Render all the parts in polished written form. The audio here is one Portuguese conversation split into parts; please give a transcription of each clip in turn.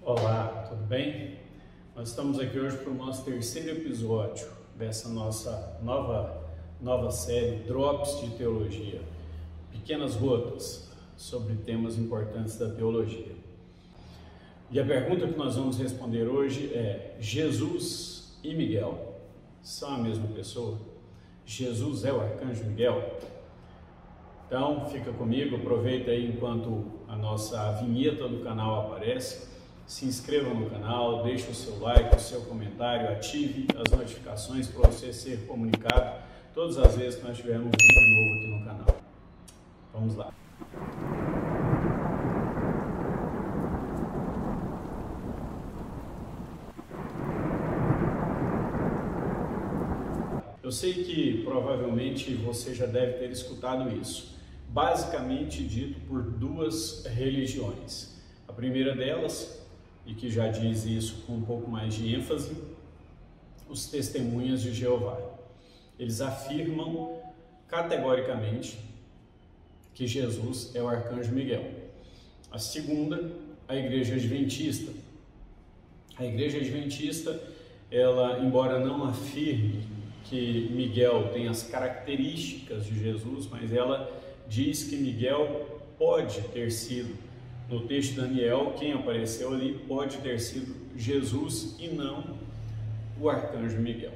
Olá, tudo bem? Nós estamos aqui hoje para o nosso terceiro episódio dessa nossa nova série Drops de Teologia, pequenas gotas sobre temas importantes da teologia. E a pergunta que nós vamos responder hoje é: Jesus e Miguel são a mesma pessoa? Jesus é o arcanjo Miguel? Então fica comigo, aproveita aí enquanto a nossa vinheta do canal aparece, se inscreva no canal, deixe o seu like, o seu comentário, ative as notificações para você ser comunicado todas as vezes que nós tivermos um vídeo novo aqui no canal. Vamos lá. Eu sei que provavelmente você já deve ter escutado isso, basicamente dito por duas religiões. A primeira delas, e que já diz isso com um pouco mais de ênfase, os Testemunhas de Jeová. Eles afirmam categoricamente que Jesus é o arcanjo Miguel. A segunda, a Igreja Adventista. A Igreja Adventista, ela, embora não afirme que Miguel tem as características de Jesus, mas ela diz que Miguel pode ter sido, no texto de Daniel, quem apareceu ali pode ter sido Jesus e não o arcanjo Miguel.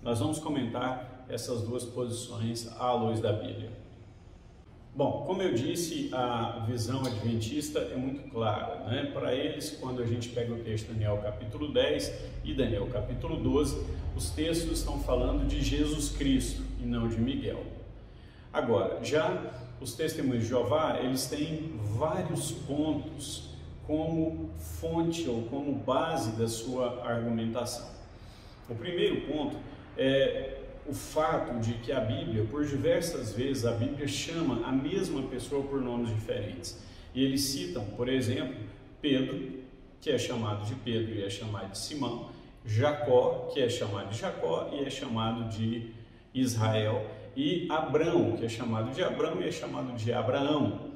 Nós vamos comentar essas duas posições à luz da Bíblia. Bom, como eu disse, a visão adventista é muito clara, né? Para eles, quando a gente pega o texto de Daniel capítulo 10 e Daniel capítulo 12, os textos estão falando de Jesus Cristo e não de Miguel. Agora, já os Testemunhos de Jeová, eles têm vários pontos como fonte ou como base da sua argumentação. O primeiro ponto é o fato de que a Bíblia, por diversas vezes, a Bíblia chama a mesma pessoa por nomes diferentes. E eles citam, por exemplo, Pedro, que é chamado de Pedro e é chamado de Simão, Jacó, que é chamado de Jacó e é chamado de Israel, e Abrão, que é chamado de Abrão e é chamado de Abraão.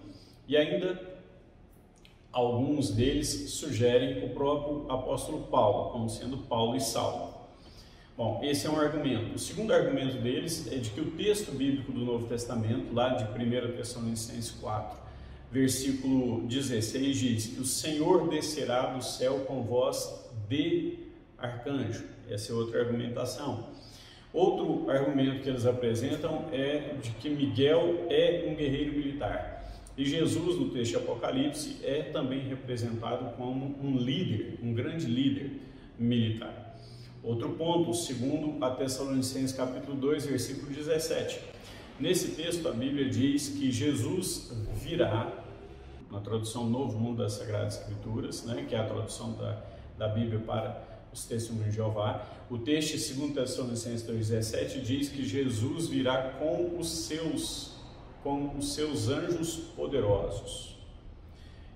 E ainda alguns deles sugerem o próprio apóstolo Paulo, como sendo Paulo e Saulo. Bom, esse é um argumento. O segundo argumento deles é de que o texto bíblico do Novo Testamento, lá de 1 Tessalonicenses 4, versículo 16, diz que o Senhor descerá do céu com voz de arcanjo. Essa é outra argumentação. Outro argumento que eles apresentam é de que Miguel é um guerreiro militar. E Jesus, no texto de Apocalipse, é também representado como um líder, um grande líder militar. Outro ponto, segundo a Tessalonicenses capítulo 2, versículo 17. Nesse texto a Bíblia diz que Jesus virá, na tradução Novo Mundo das Sagradas Escrituras, né, que é a tradução da Bíblia para os Testemunhos de Jeová. O texto de 2 Tessalonicenses 2,17 diz que Jesus virá com os seus anjos poderosos.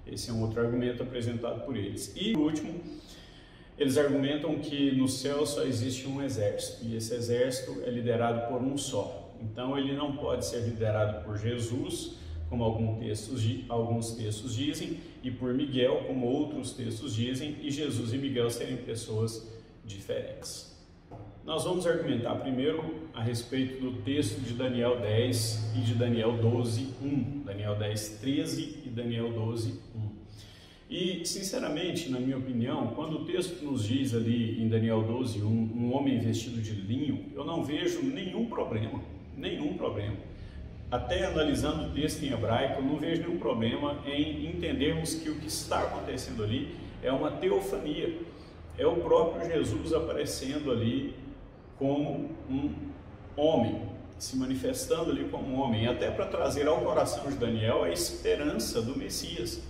Esse é um outro argumento apresentado por eles. E, por último, eles argumentam que no céu só existe um exército, e esse exército é liderado por um só. Então, ele não pode ser liderado por Jesus, como alguns textos dizem, e por Miguel, como outros textos dizem, e Jesus e Miguel serem pessoas diferentes. Nós vamos argumentar primeiro a respeito do texto de Daniel 10 e de Daniel 12, 1. Daniel 10, 13 e Daniel 12, 1. E, sinceramente, na minha opinião, quando o texto nos diz ali em Daniel 12, 1, um homem vestido de linho, eu não vejo nenhum problema. Até analisando o texto em hebraico, eu não vejo nenhum problema em entendermos que o que está acontecendo ali é uma teofania. É o próprio Jesus aparecendo ali como um homem, se manifestando ali como um homem, até para trazer ao coração de Daniel a esperança do Messias,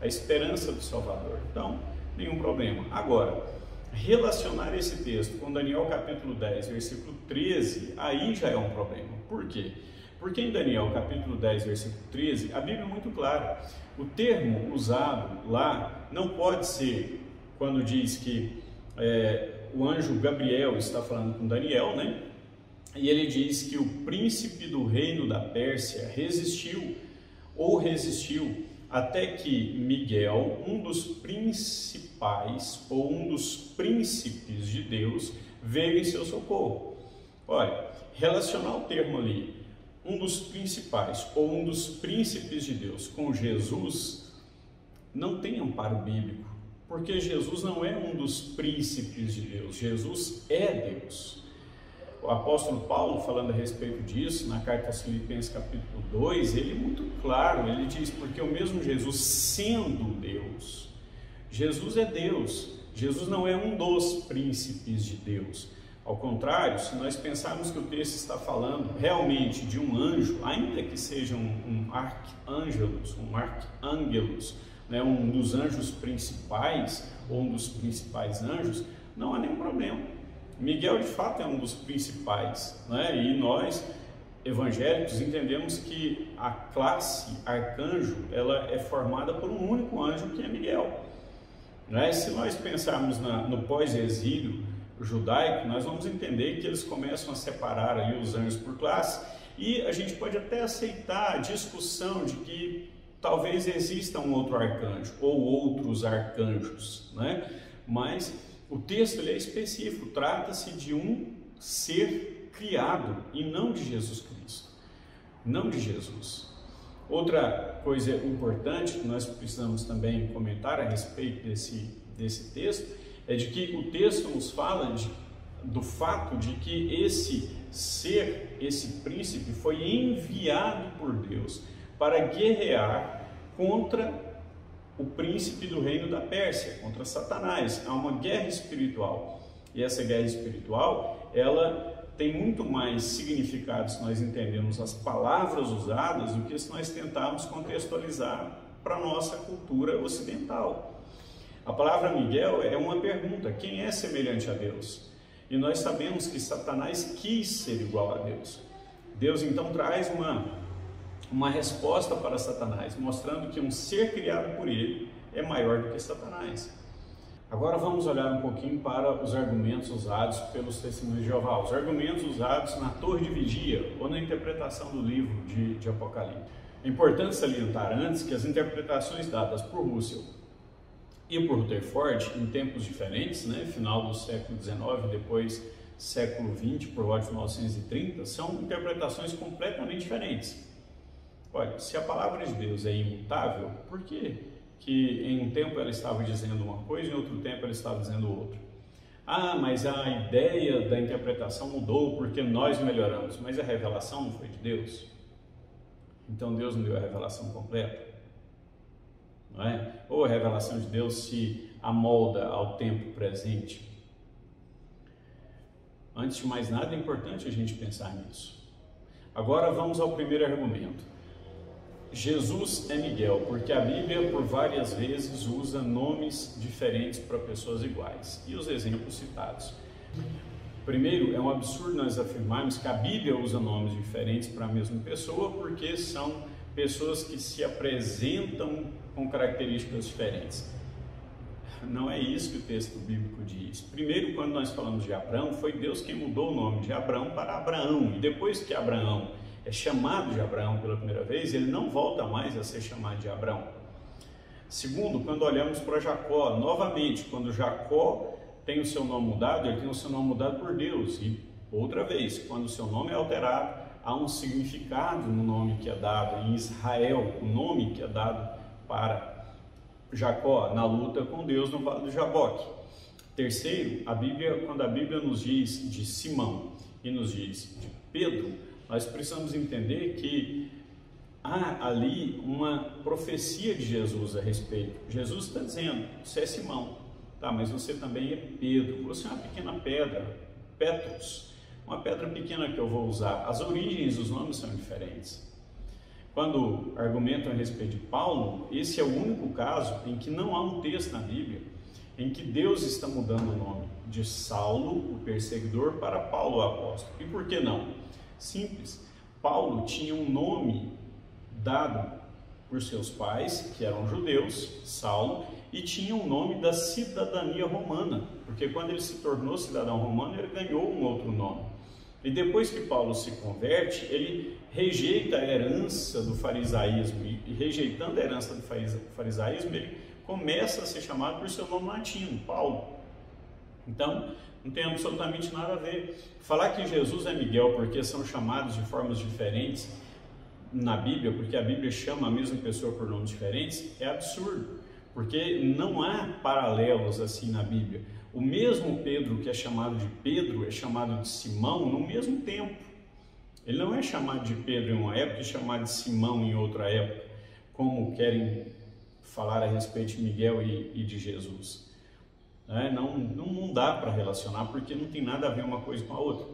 a esperança do Salvador. Então, nenhum problema. Agora, relacionar esse texto com Daniel capítulo 10, versículo 13, aí já é um problema. Por quê? Porque em Daniel capítulo 10, versículo 13, a Bíblia é muito clara. O termo usado lá não pode ser quando diz que o anjo Gabriel está falando com Daniel, né? E ele diz que o príncipe do reino da Pérsia resistiu até que Miguel, um dos principais ou um dos príncipes de Deus, veio em seu socorro. Olha, relacionar o termo ali, um dos principais ou um dos príncipes de Deus, com Jesus, não tem amparo bíblico, porque Jesus não é um dos príncipes de Deus, Jesus é Deus. O apóstolo Paulo, falando a respeito disso, na carta aos Filipenses capítulo 2, ele é muito claro, ele diz, porque o mesmo Jesus sendo Deus, Jesus é Deus, Jesus não é um dos príncipes de Deus. Ao contrário, se nós pensarmos que o texto está falando realmente de um anjo, ainda que seja um arcângelos, né, um dos anjos principais, ou um dos principais anjos, não há nenhum problema. Miguel, de fato, é um dos principais, né? E nós, evangélicos, entendemos que a classe arcanjo, ela é formada por um único anjo, que é Miguel, né? Se nós pensarmos no pós-exílio judaico, nós vamos entender que eles começam a separar ali os anjos por classe, e a gente pode até aceitar a discussão de que talvez exista um outro arcanjo, ou outros arcanjos, né? Mas o texto ele é específico, trata-se de um ser criado e não de Jesus Cristo, não de Jesus. Outra coisa importante que nós precisamos também comentar a respeito desse texto é de que o texto nos fala do fato de que esse ser, esse príncipe, foi enviado por Deus para guerrear contra o príncipe do reino da Pérsia, contra Satanás. Há uma guerra espiritual, e essa guerra espiritual, ela tem muito mais significado se nós entendemos as palavras usadas do que se nós tentarmos contextualizar para a nossa cultura ocidental. A palavra Miguel é uma pergunta: quem é semelhante a Deus? E nós sabemos que Satanás quis ser igual a Deus. Deus então traz uma resposta para Satanás, mostrando que um ser criado por ele é maior do que Satanás. Agora vamos olhar um pouquinho para os argumentos usados pelos testemunhos de Jeová, os argumentos usados na torre de vigia ou na interpretação do livro de Apocalipse. É importante salientar antes que as interpretações dadas por Russell e por Rutherford em tempos diferentes, né, final do século XIX, depois século XX, por volta de 1930, são interpretações completamente diferentes. Olha, se a palavra de Deus é imutável, por que em um tempo ela estava dizendo uma coisa e em outro tempo ela estava dizendo outra? Ah, mas a ideia da interpretação mudou porque nós melhoramos, mas a revelação não foi de Deus? Então Deus não deu a revelação completa? Não é? Ou a revelação de Deus se amolda ao tempo presente? Antes de mais nada, é importante a gente pensar nisso. Agora vamos ao primeiro argumento. Jesus é Miguel, porque a Bíblia por várias vezes usa nomes diferentes para pessoas iguais. E os exemplos citados. Primeiro, é um absurdo nós afirmarmos que a Bíblia usa nomes diferentes para a mesma pessoa, porque são pessoas que se apresentam com características diferentes. Não é isso que o texto bíblico diz. Primeiro, quando nós falamos de Abraão, foi Deus quem mudou o nome de Abraão para Abraão. E depois que Abraão é chamado de Abraão pela primeira vez, ele não volta mais a ser chamado de Abraão. Segundo, quando olhamos para Jacó, novamente, quando Jacó tem o seu nome mudado, ele tem o seu nome mudado por Deus. E outra vez, quando o seu nome é alterado, há um significado no nome que é dado. Em Israel, o nome que é dado para Jacó na luta com Deus no Vale do Jaboque. Terceiro, quando a Bíblia nos diz de Simão e nos diz de Pedro, nós precisamos entender que há ali uma profecia de Jesus a respeito. Jesus está dizendo: você é Simão, tá, mas você também é Pedro, você é uma pequena pedra, Petros, uma pedra pequena que eu vou usar. As origens dos nomes são diferentes. Quando argumentam a respeito de Paulo, esse é o único caso em que não há um texto na Bíblia em que Deus está mudando o nome de Saulo, o perseguidor, para Paulo, o apóstolo. E por que não? Simples. Paulo tinha um nome dado por seus pais, que eram judeus, Saulo, e tinha um nome da cidadania romana, porque quando ele se tornou cidadão romano, ele ganhou um outro nome. E depois que Paulo se converte, ele rejeita a herança do farisaísmo, e rejeitando a herança do farisaísmo, ele começa a ser chamado por seu nome latino, Paulo. Então, não tem absolutamente nada a ver. Falar que Jesus é Miguel porque são chamados de formas diferentes na Bíblia, porque a Bíblia chama a mesma pessoa por nomes diferentes, é absurdo, porque não há paralelos assim na Bíblia. O mesmo Pedro que é chamado de Pedro é chamado de Simão no mesmo tempo. Ele não é chamado de Pedro em uma época e chamado de Simão em outra época, como querem falar a respeito de Miguel e de Jesus. Não dá para relacionar, porque não tem nada a ver uma coisa com a outra.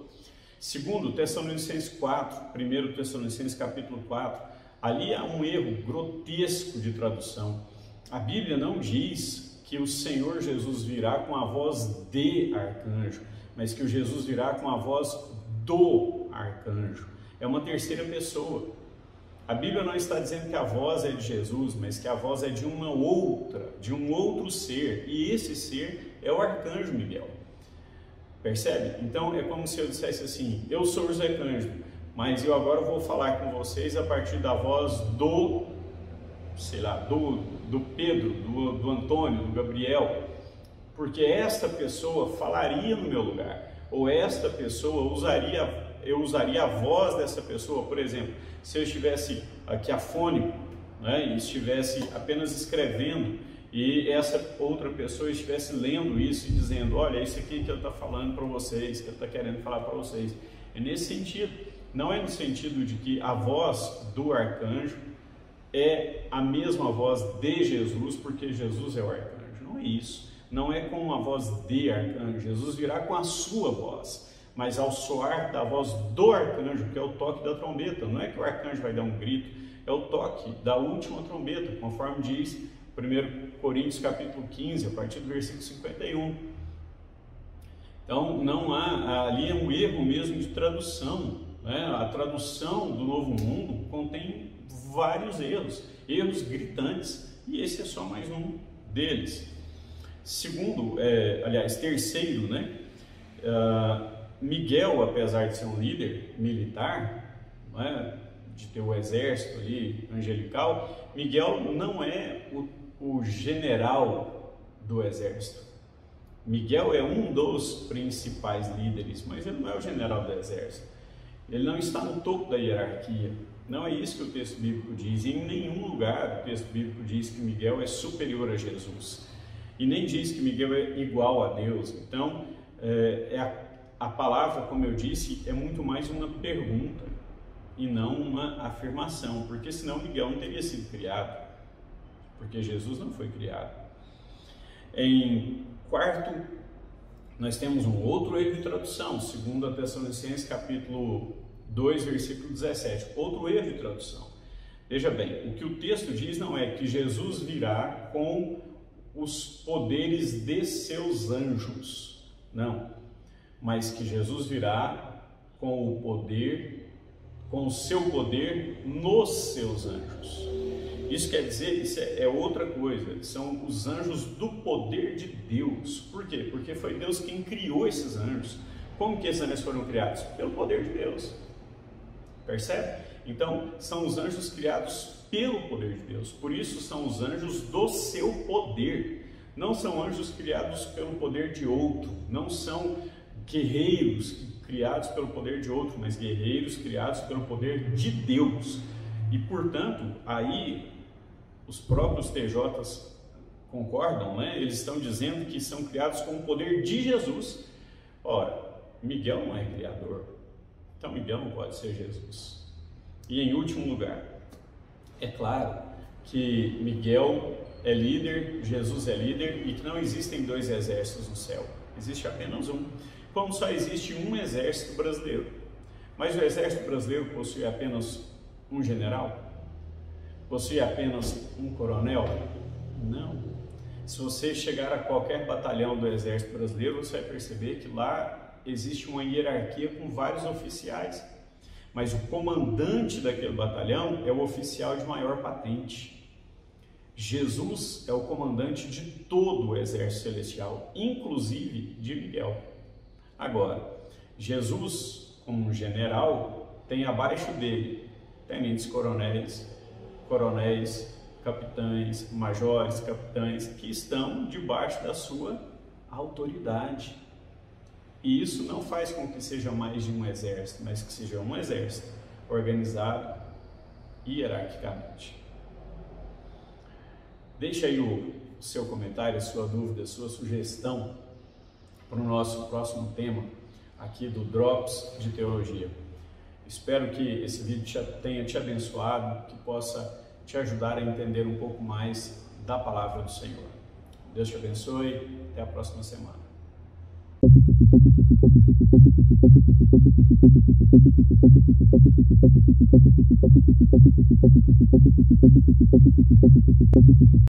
Segundo Tessalonicenses 4, 1 Tessalonicenses capítulo 4, ali há um erro grotesco de tradução. A Bíblia não diz que o Senhor Jesus virá com a voz de arcanjo, mas que o Jesus virá com a voz do arcanjo. É uma terceira pessoa. A Bíblia não está dizendo que a voz é de Jesus, mas que a voz é de uma outra, de um outro ser, e esse ser é o arcanjo Miguel. Percebe? Então é como se eu dissesse assim: eu sou José Cândido, mas eu agora vou falar com vocês a partir da voz do, sei lá, do Pedro, do Antônio, do Gabriel, porque esta pessoa falaria no meu lugar, ou esta pessoa eu usaria a voz dessa pessoa. Por exemplo, se eu estivesse aqui afônico, e estivesse apenas escrevendo, e essa outra pessoa estivesse lendo isso e dizendo: olha, é isso aqui que ele está falando para vocês, que ele está querendo falar para vocês. É nesse sentido, não é no sentido de que a voz do arcanjo é a mesma voz de Jesus, porque Jesus é o arcanjo. Não é isso. Não é com a voz de arcanjo. Jesus virá com a sua voz, mas ao soar da voz do arcanjo, que é o toque da trombeta. Não é que o arcanjo vai dar um grito, é o toque da última trombeta, conforme diz 1 Coríntios capítulo 15, a partir do versículo 51. Então não há, ali é um erro mesmo de tradução, A tradução do Novo Mundo contém vários erros gritantes, e esse é só mais um deles. Terceiro, Miguel, apesar de ser um líder militar, de ter o exército ali angelical, Miguel não é o general do exército. Miguel é um dos principais líderes, mas ele não é o general do exército. Ele não está no topo da hierarquia. Não é isso que o texto bíblico diz. E em nenhum lugar o texto bíblico diz que Miguel é superior a Jesus. E nem diz que Miguel é igual a Deus. Então, a palavra, como eu disse, é muito mais uma pergunta e não uma afirmação, porque senão Miguel não teria sido criado, porque Jesus não foi criado. Em quarto, nós temos um outro erro de tradução, 2 Tessalonicenses capítulo 2, versículo 17, outro erro de tradução. Veja bem, o que o texto diz não é que Jesus virá com os poderes de seus anjos, não, mas que Jesus virá com o seu poder nos seus anjos. Isso quer dizer, isso é outra coisa, são os anjos do poder de Deus. Por quê? Porque foi Deus quem criou esses anjos. Como que esses anjos foram criados? Pelo poder de Deus. Percebe? Então, são os anjos criados pelo poder de Deus. Por isso, são os anjos do seu poder. Não são anjos criados pelo poder de outro. Não são guerreiros criados pelo poder de outro, mas guerreiros criados pelo poder de Deus. E, portanto, aí os próprios TJs concordam, Eles estão dizendo que são criados com o poder de Jesus. Ora, Miguel não é criador, então Miguel não pode ser Jesus. E em último lugar, é claro que Miguel é líder, Jesus é líder, e que não existem dois exércitos no céu, existe apenas um, como só existe um exército brasileiro. Mas o exército brasileiro possui apenas um general? Possui apenas um coronel? Não. Se você chegar a qualquer batalhão do exército brasileiro, você vai perceber que lá existe uma hierarquia com vários oficiais, mas o comandante daquele batalhão é o oficial de maior patente. Jesus é o comandante de todo o exército celestial, inclusive de Miguel. Agora, Jesus como um general, tem abaixo dele tenentes coronéis, capitães, majores, capitães, que estão debaixo da sua autoridade. E isso não faz com que seja mais de um exército, mas que seja um exército organizado hierarquicamente. Deixe aí o seu comentário, a sua dúvida, a sua sugestão para o nosso próximo tema aqui do Drops de Teologia. Espero que esse vídeo tenha te abençoado, que possa te ajudar a entender um pouco mais da palavra do Senhor. Deus te abençoe, até a próxima semana.